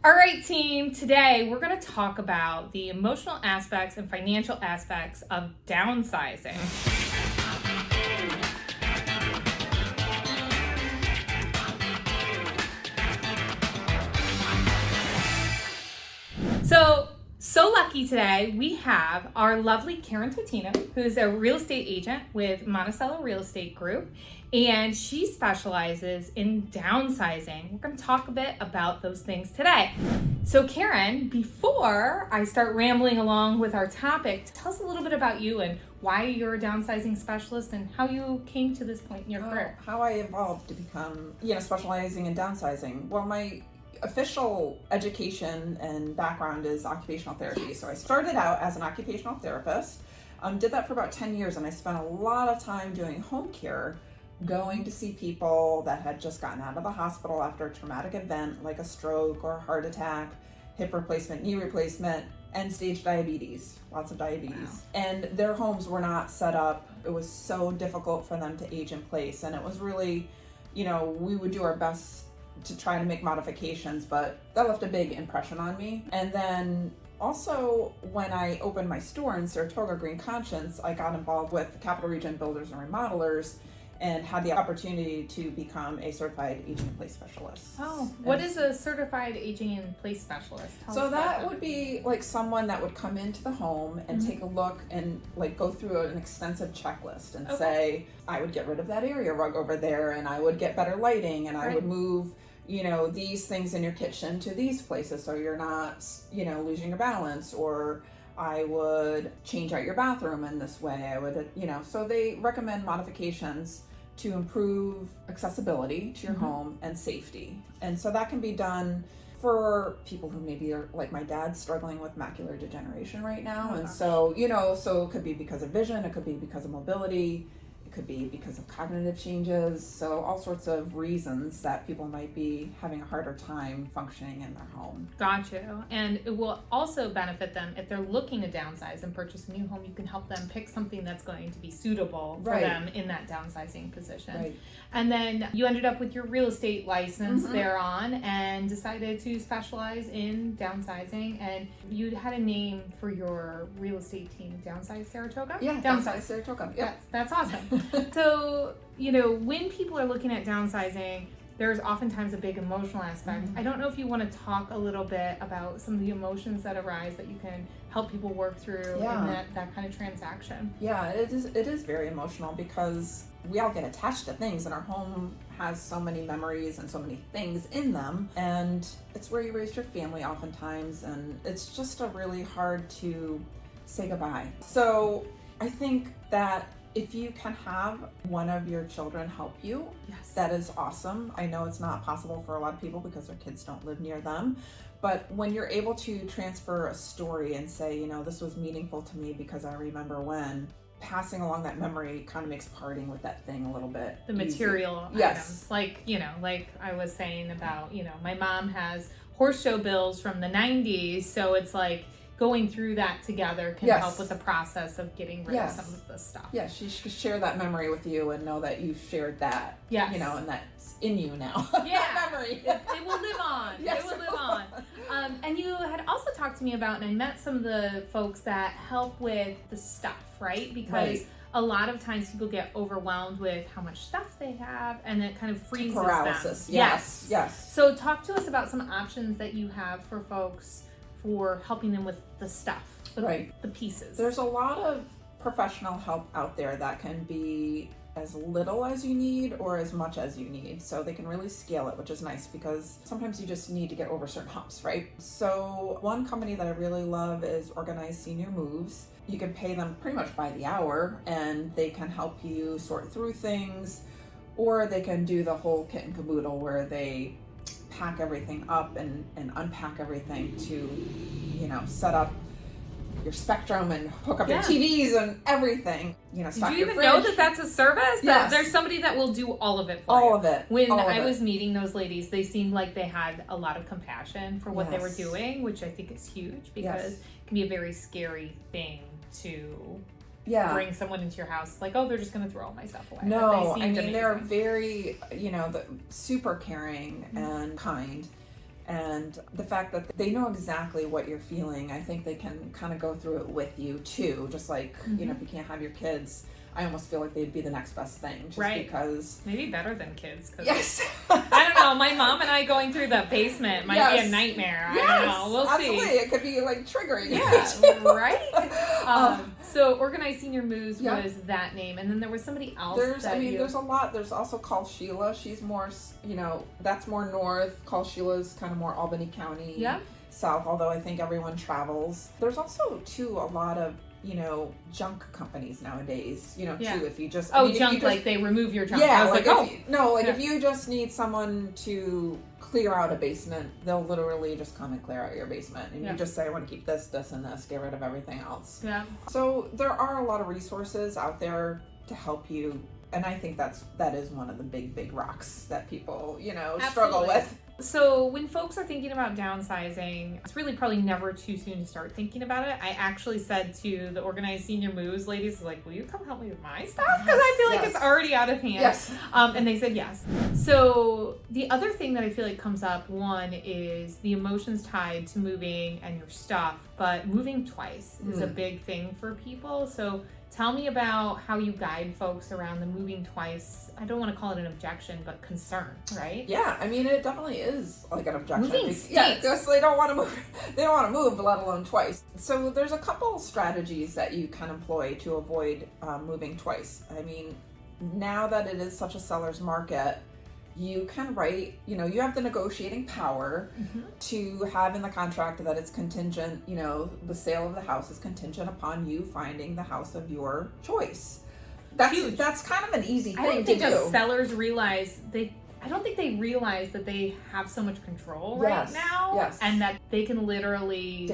All right, team, today we're going to talk about the emotional aspects and financial aspects of downsizing. So lucky today we have our lovely Karen Totino, who's a real estate agent with Monticello Real Estate Group, and she specializes in downsizing. We're going to talk a bit about those things today. So Karen, before I start rambling along with our topic, tell us a little bit about you and why you're a downsizing specialist and how you came to this point in your career. How I evolved to become, specializing in downsizing. Well, my official education and background is occupational therapy. So I started out as an occupational therapist, did that for about 10 years, and I spent a lot of time doing home care, going to see people that had just gotten out of the hospital after a traumatic event like a stroke or a heart attack, hip replacement, knee replacement, end-stage diabetes, lots of diabetes. Wow. And their homes were not set up. It was so difficult for them to age in place, and it was really, we would do our best to try to make modifications, but that left a big impression on me. And then also when I opened my store in Saratoga, Green Conscience, I got involved with the Capital Region Builders and Remodelers and had the opportunity to become a certified aging in place specialist. Oh, what is a certified aging in place specialist? So that would be like someone that would come into the home and take a look and go through an extensive checklist and say, I would get rid of that area rug over there, and I would get better lighting, and I would move these things in your kitchen to these places so you're not, losing your balance, or I would change out your bathroom in this way. I would, so they recommend modifications to improve accessibility to your home and safety. And so that can be done for people who maybe are like my dad, struggling with macular degeneration right now. And so, so it could be because of vision, it could be because of mobility, it could be because of cognitive changes. So all sorts of reasons that people might be having a harder time functioning in their home. Gotcha. And it will also benefit them if they're looking to downsize and purchase a new home. You can help them pick something that's going to be suitable for them in that downsizing position. Right. And then you ended up with your real estate license thereon and decided to specialize in downsizing. And you had a name for your real estate team, Downsize Saratoga? Yeah, Downsize Saratoga. Yep. That's awesome. So, when people are looking at downsizing, there's oftentimes a big emotional aspect. I don't know if you want to talk a little bit about some of the emotions that arise that you can help people work through in that kind of transaction. Yeah, it is very emotional because we all get attached to things, and our home has so many memories and so many things in them, and it's where you raised your family oftentimes, and it's just really hard to say goodbye. So I think that if you can have one of your children help you, that is awesome. I know it's not possible for a lot of people because their kids don't live near them, but when you're able to transfer a story and say, this was meaningful to me because I remember when, passing along that memory kind of makes parting with that thing a little bit the material items. Like I was saying about, my mom has horse show bills from the 90s, so it's like going through that together can help with the process of getting rid of some of the stuff. Yeah, she should share that memory with you and know that you've shared that. Yes. And that's in you now. Yeah. That memory. It will live on. Yes, it will live on. And you had also talked to me about, and I met some of the folks that help with the stuff, right? Because a lot of times people get overwhelmed with how much stuff they have, and it kind of freezes paralysis. them. Yes. So talk to us about some options that you have for folks for helping them with the stuff, the pieces. There's a lot of professional help out there that can be as little as you need or as much as you need. So they can really scale it, which is nice because sometimes you just need to get over certain humps, right? So one company that I really love is Organized Senior Moves. You can pay them pretty much by the hour, and they can help you sort through things, or they can do the whole kit and caboodle where they pack everything up and unpack everything to, set up your Spectrum and hook up your TVs and everything. Stock Did you your even fridge. know that that's a service? Yes. That there's somebody that will do all of it for you. All of it. When I was meeting those ladies, they seemed like they had a lot of compassion for what they were doing, which I think is huge because it can be a very scary thing to bring someone into your house, like, oh, they're just going to throw all my stuff away. No, I mean, they're very, super caring and kind. And the fact that they know exactly what you're feeling, I think they can kind of go through it with you too. Just like, you know, if you can't have your kids, I almost feel like they'd be the next best thing, just because... Maybe better than kids. Yes. I don't know. My mom and I going through the basement might be a nightmare. Yes, I don't know. We'll absolutely. see. It could be like triggering. Yeah, right? So Organized Senior Moves was that name. And then there was somebody else. There's a lot. There's also Call Sheila. She's more, you know, that's more north. Call Sheila's kind of more Albany County south, although I think everyone travels. There's also, too, a lot of, you know, junk companies nowadays, you know, too, if you just... junk, like they remove your junk. Yeah, I was if you just need someone to clear out a basement, they'll literally just come and clear out your basement. And you just say, I want to keep this, this, and this, get rid of everything else. Yeah. So there are a lot of resources out there to help you. And I think that is one of the big rocks that people, you know, struggle with. So when folks are thinking about downsizing, it's really probably never too soon to start thinking about it. I actually said to the Organized Senior Moves ladies, like, will you come help me with my stuff? Because I feel like it's already out of hand. Yes. And they said yes. So the other thing that I feel like comes up, one, is the emotions tied to moving and your stuff, but moving twice is a big thing for people. So tell me about how you guide folks around the moving twice. I don't want to call it an objection, but concern, right? Yeah, I mean, it definitely is like an objection. Moving stinks. Yeah, because they don't want to move. They don't want to move, let alone twice. So there's a couple strategies that you can employ to avoid moving twice. I mean, now that it is such a seller's market, you can write, you know, you have the negotiating power to have in the contract that it's contingent, you know, the sale of the house is contingent upon you finding the house of your choice. That's kind of an easy thing to do. I don't think sellers realize I don't think they realize that they have so much control right now, and that they can literally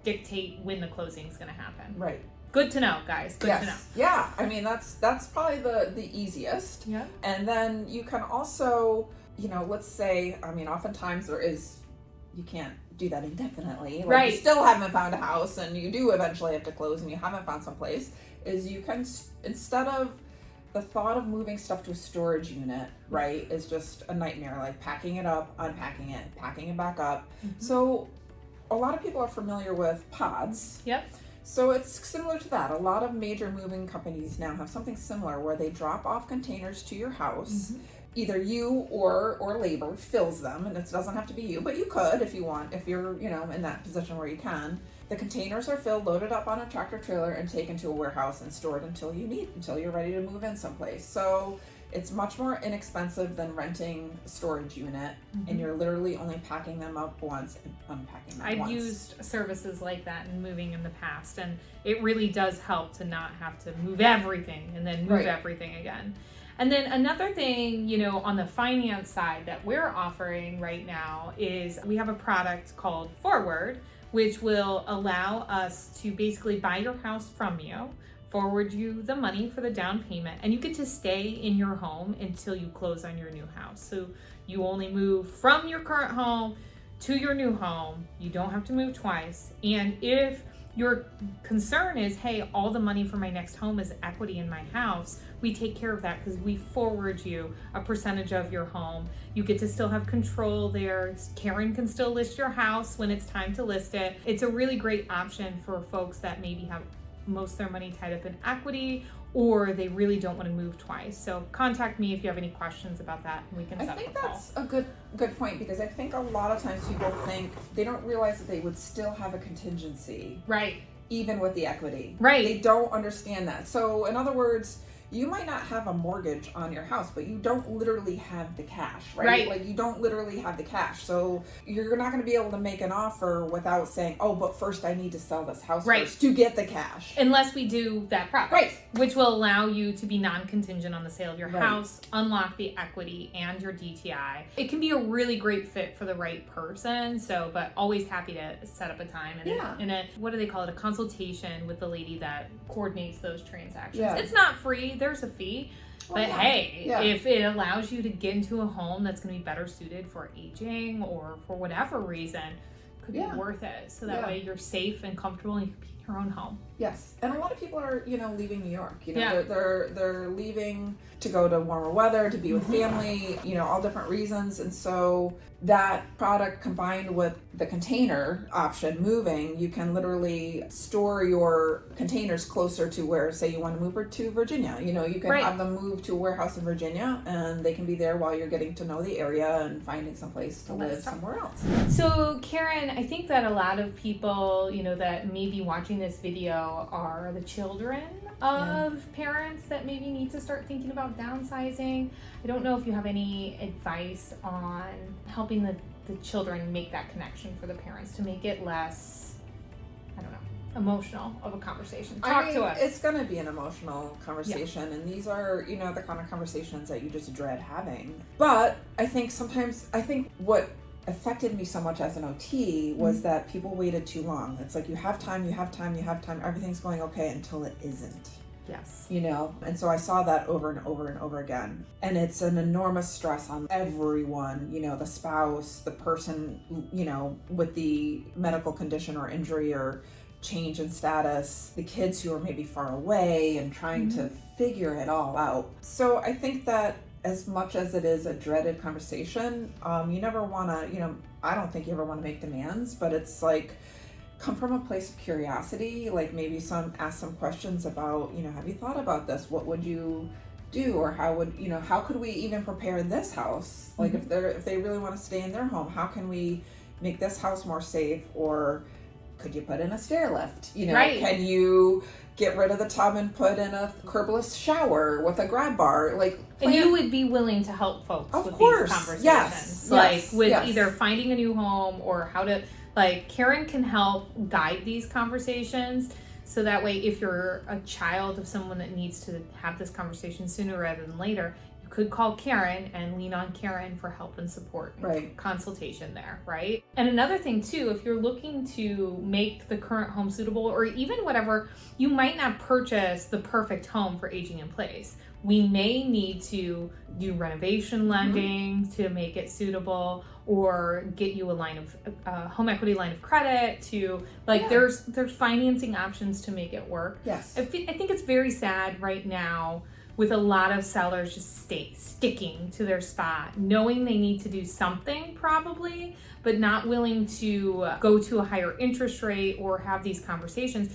dictate when the closing is going to happen. Right. Good to know, guys. Good to know. Yeah, I mean, that's probably the easiest. Yeah. And then you can also, you know, let's say, I mean, oftentimes you can't do that indefinitely. Like you still haven't found a house and you do eventually have to close and you haven't found some place, is you can, instead of the thought of moving stuff to a storage unit, right, is just a nightmare, like packing it up, unpacking it, packing it back up. So a lot of people are familiar with pods. Yep. So it's similar to that. A lot of major moving companies now have something similar where they drop off containers to your house. Either you or labor fills them, and it doesn't have to be you, but you could if you want, if you're, you know, in that position where you can. The containers are filled, loaded up on a tractor trailer, and taken to a warehouse and stored until you're ready to move in someplace. So it's much more inexpensive than renting a storage unit, and you're literally only packing them up once and unpacking them once. I've used services like that in moving in the past, and it really does help to not have to move everything and then move everything again. And then another thing, you know, on the finance side that we're offering right now is we have a product called Forward, which will allow us to basically buy your house from you, forward you the money for the down payment, and you get to stay in your home until you close on your new house. So you only move from your current home to your new home. You don't have to move twice. And if your concern is, hey, all the money for my next home is equity in my house, we take care of that because we forward you a percentage of your home. You get to still have control there. Karen can still list your house when it's time to list it. It's a really great option for folks that maybe have most of their money tied up in equity, or they really don't want to move twice. So contact me if you have any questions about that, and we can set up a call. I think that's a good point, because I think a lot of times people think they don't realize that they would still have a contingency. Right. Even with the equity. Right. They don't understand that. So in other words, you might not have a mortgage on your house, but you don't literally have the cash, right? Like you don't literally have the cash. So you're not going to be able to make an offer without saying, oh, but first I need to sell this house first to get the cash. Unless we do that product, which will allow you to be non-contingent on the sale of your house, unlock the equity and your DTI. It can be a really great fit for the right person. So, but always happy to set up a time and what do they call it? A consultation with the lady that coordinates those transactions. Yeah. It's not free. There's a fee, but if it allows you to get into a home that's going to be better suited for aging or for whatever reason, could be worth it. So that way you're safe and comfortable and your own home. Yes, and a lot of people are, leaving New York. Yeah. They're leaving to go to warmer weather, to be with family, all different reasons. And so that product combined with the container option, moving, you can literally store your containers closer to where, say, you want to move to Virginia. You can have them move to a warehouse in Virginia, and they can be there while you're getting to know the area and finding some place to live somewhere else. So, Karen, I think that a lot of people, that may be watching this video are the children of parents that maybe need to start thinking about downsizing. I don't know if you have any advice on helping the children make that connection for the parents to make it less, emotional of a conversation. Talk to us. It's going to be an emotional conversation, and these are, the kind of conversations that you just dread having. But I think what affected me so much as an OT was that people waited too long. It's like you have time, everything's going okay until it isn't. Yes. And so I saw that over and over and over again. And it's an enormous stress on everyone, the spouse, the person, with the medical condition or injury or change in status, the kids who are maybe far away and trying to figure it all out. So I think that as much as it is a dreaded conversation, you never want to, I don't think you ever want to make demands, but it's like, come from a place of curiosity, like maybe ask some questions about, have you thought about this? What would you do? Or how could we even prepare this house? Like if they really want to stay in their home, how can we make this house more safe? Or could you put in a stair lift? Can you get rid of the tub and put in a curbless shower with a grab bar? And you would be willing to help folks with these conversations. Either finding a new home or how to, Karen can help guide these conversations. So that way, if you're a child of someone that needs to have this conversation sooner rather than later, you could call Karen and lean on Karen for help and support and consultation there, right? And another thing too, if you're looking to make the current home suitable, or even whatever, you might not purchase the perfect home for aging in place. We may need to do renovation lending to make it suitable, or get you a line of home equity line of credit to there's financing options to make it work. Yes. I think it's very sad right now with a lot of sellers just sticking to their spot, knowing they need to do something probably, but not willing to go to a higher interest rate or have these conversations.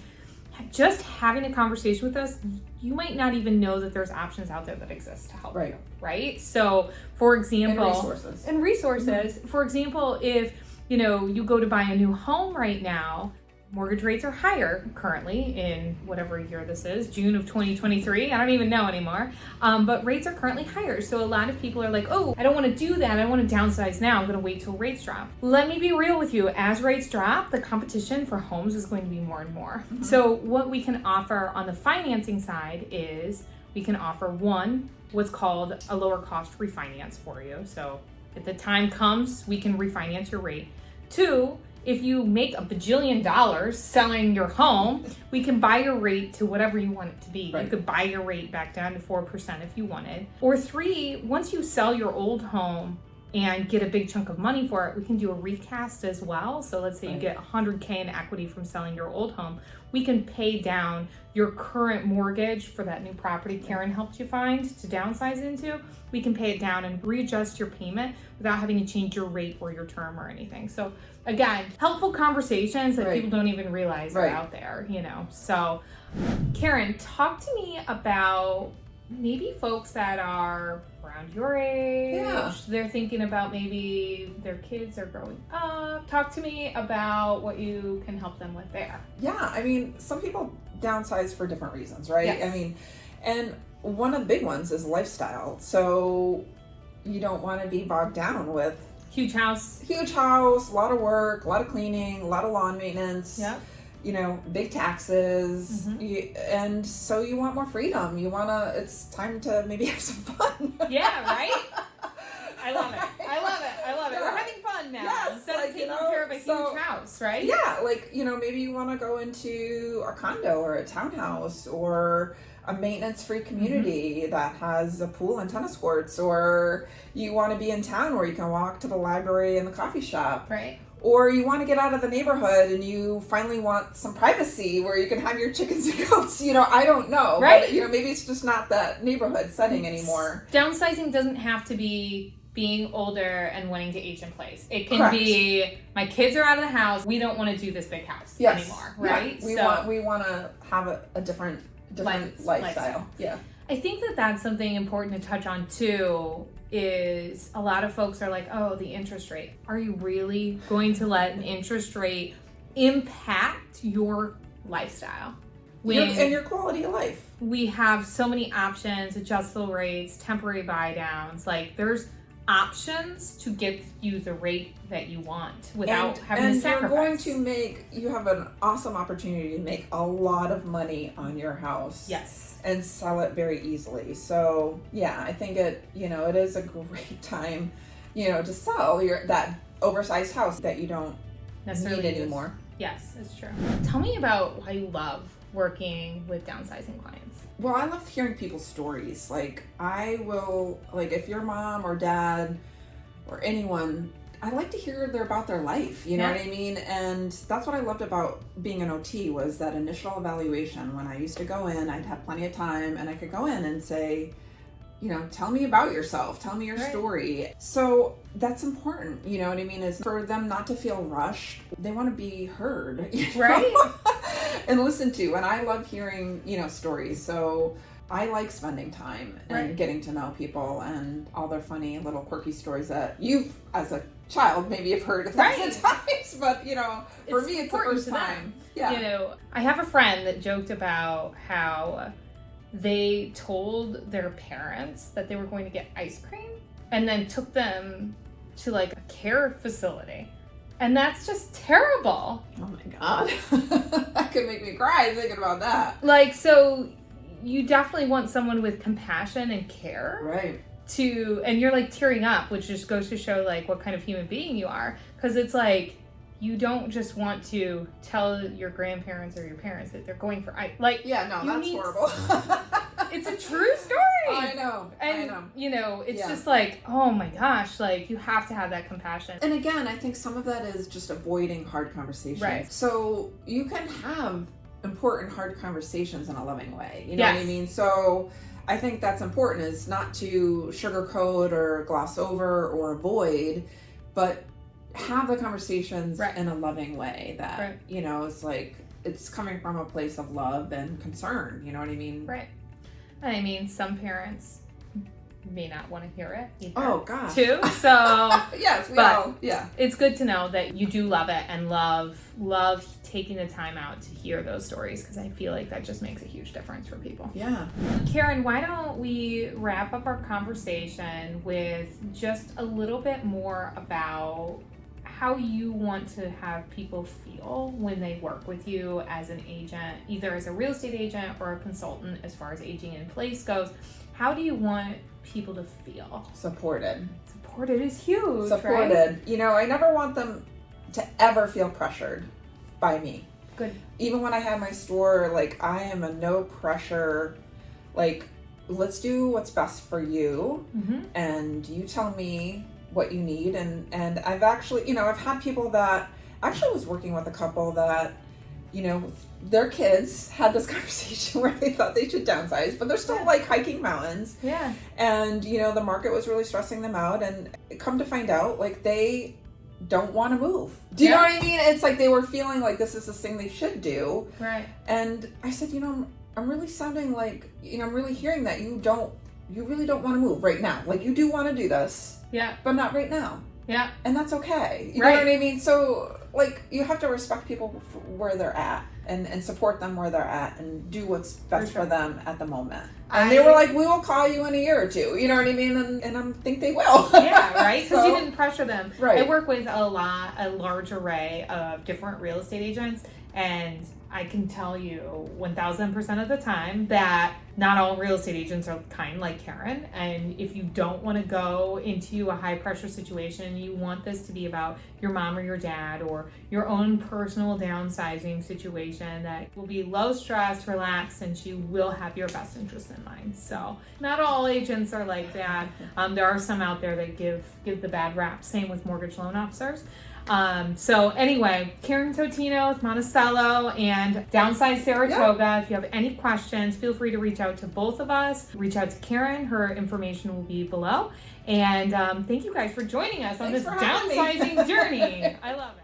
Just having a conversation with us, you might not even know that there's options out there that exist to help you, right? So, for example, and resources. For example, if you go to buy a new home right now, mortgage rates are higher currently in whatever year this is, June of 2023. I don't even know anymore. But rates are currently higher. So a lot of people are like, oh, I don't want to do that. I want to downsize now. I'm going to wait till rates drop. Let me be real with you. As rates drop, the competition for homes is going to be more and more. So what we can offer on the financing side is we can offer what's called a lower cost refinance for you. So if the time comes, we can refinance your rate. 2, if you make $1 bajillion selling your home, we can buy your rate to whatever you want it to be. You could buy your rate back down to 4% if you wanted. Or 3, once you sell your old home and get a big chunk of money for it, we can do a recast as well. So let's say you get $100K in equity from selling your old home. We can pay down your current mortgage for that new property Karen helped you find to downsize into. We can pay it down and readjust your payment without having to change your rate or your term or anything. So again, helpful conversations that people don't even realize are out there, So Karen, talk to me about maybe folks that are around your age. They're thinking about maybe their kids are growing up. Talk to me about what you can help them with there. Some people downsize for different reasons, right? And one of the big ones is lifestyle. So you don't want to be bogged down with huge house, a lot of work, a lot of cleaning, a lot of lawn maintenance. Big taxes, and so you want more freedom. It's time to maybe have some fun. I love it. We're having fun now instead of taking care of a huge house, right? Maybe you want to go into a condo or a townhouse or a maintenance-free community that has a pool and tennis courts, or you want to be in town where you can walk to the library and the coffee shop. Or you want to get out of the neighborhood and you finally want some privacy where you can have your chickens and goats. I don't know. Right. But, maybe it's just not that neighborhood setting anymore. Downsizing doesn't have to be being older and wanting to age in place. It can Correct. be, my kids are out of the house. We don't want to do this big house anymore, right? Yeah. We want to have a different lifestyle. Yeah. I think that's something important to touch on too, is a lot of folks are like, oh, the interest rate. Are you really going to let an interest rate impact your lifestyle? And your quality of life. We have so many options, adjustable rates, temporary buy downs. Like, there's options to get you the rate that you want without having to sacrifice. You have an awesome opportunity to make a lot of money on your house. Yes. And sell it very easily. So yeah, I think it is a great time, to sell that oversized house that you don't need anymore. Yes, it's true. Tell me about why you love working with downsizing clients. Well, I love hearing people's stories. If your mom or dad or anyone, I like to hear about their life, you know what I mean? And that's what I loved about being an OT, was that initial evaluation. When I used to go in, I'd have plenty of time and I could go in and say, tell me about yourself, tell me your story. So that's important, you know what I mean? Is for them not to feel rushed. They want to be heard, right? And listened to. And I love hearing, stories. So I like spending time and getting to know people and all their funny little quirky stories that you've, as a child, maybe have heard a thousand times, but for me it's the first time. Yeah. I have a friend that joked about how they told their parents that they were going to get ice cream and then took them to a care facility. And that's just terrible. Oh my God. That could make me cry thinking about that. So you definitely want someone with compassion and care. Right. And you're tearing up, which just goes to show what kind of human being you are. Because it's you don't just want to tell your grandparents or your parents that they're going for that's horrible. It's a true story. I know. It's just oh my gosh, you have to have that compassion. And again, I think some of that is just avoiding hard conversations. Right. So you can have important hard conversations in a loving way. You know what I mean? So I think that's important, is not to sugarcoat or gloss over or avoid, but have the conversations in a loving way that, it's it's coming from a place of love and concern. You know what I mean? Right. And I mean, some parents may not want to hear it either. Oh, gosh. Too. So yes, it's good to know that you do love it and love taking the time out to hear those stories, because I feel that just makes a huge difference for people. Yeah. Karen, why don't we wrap up our conversation with just a little bit more about how you want to have people feel when they work with you as an agent, either as a real estate agent or a consultant, as far as aging in place goes. How do you want people to feel? Supported. Supported is huge. Supported. Right? I never want them to ever feel pressured by me. Good. Even when I had my store, I am a no pressure, let's do what's best for you, and you tell me what you need. And I've actually, I've had people that actually was working with a couple that, their kids had this conversation where they thought they should downsize, but they're still hiking mountains. Yeah. And, the market was really stressing them out, and come to find out, they don't want to move. Do you know what I mean? It's they were feeling this is the thing they should do. Right. And I said, I'm really sounding I'm really hearing that you really don't want to move right now. You do want to do this. Yeah. But not right now. Yeah. And that's okay. You know what I mean? So, you have to respect people where they're at and support them where they're at and do what's best for them at the moment. And they were we will call you in a year or two. You know what I mean? And I think they will. Yeah, right? Because you didn't pressure them. Right. I work with a large array of different real estate agents, and I can tell you 1000% of the time that not all real estate agents are kind like Karen. And if you don't want to go into a high pressure situation, you want this to be about your mom or your dad or your own personal downsizing situation that will be low stress, relaxed, and she will have your best interest in mind. So not all agents are like that. There are some out there that give the bad rap. Same with mortgage loan officers. So anyway, Karen Totino with Monticello and Downsize Saratoga. If you have any questions, feel free to reach out to both of us. Reach out to Karen. Her information will be below. And thank you guys for joining us on this downsizing journey. I love it.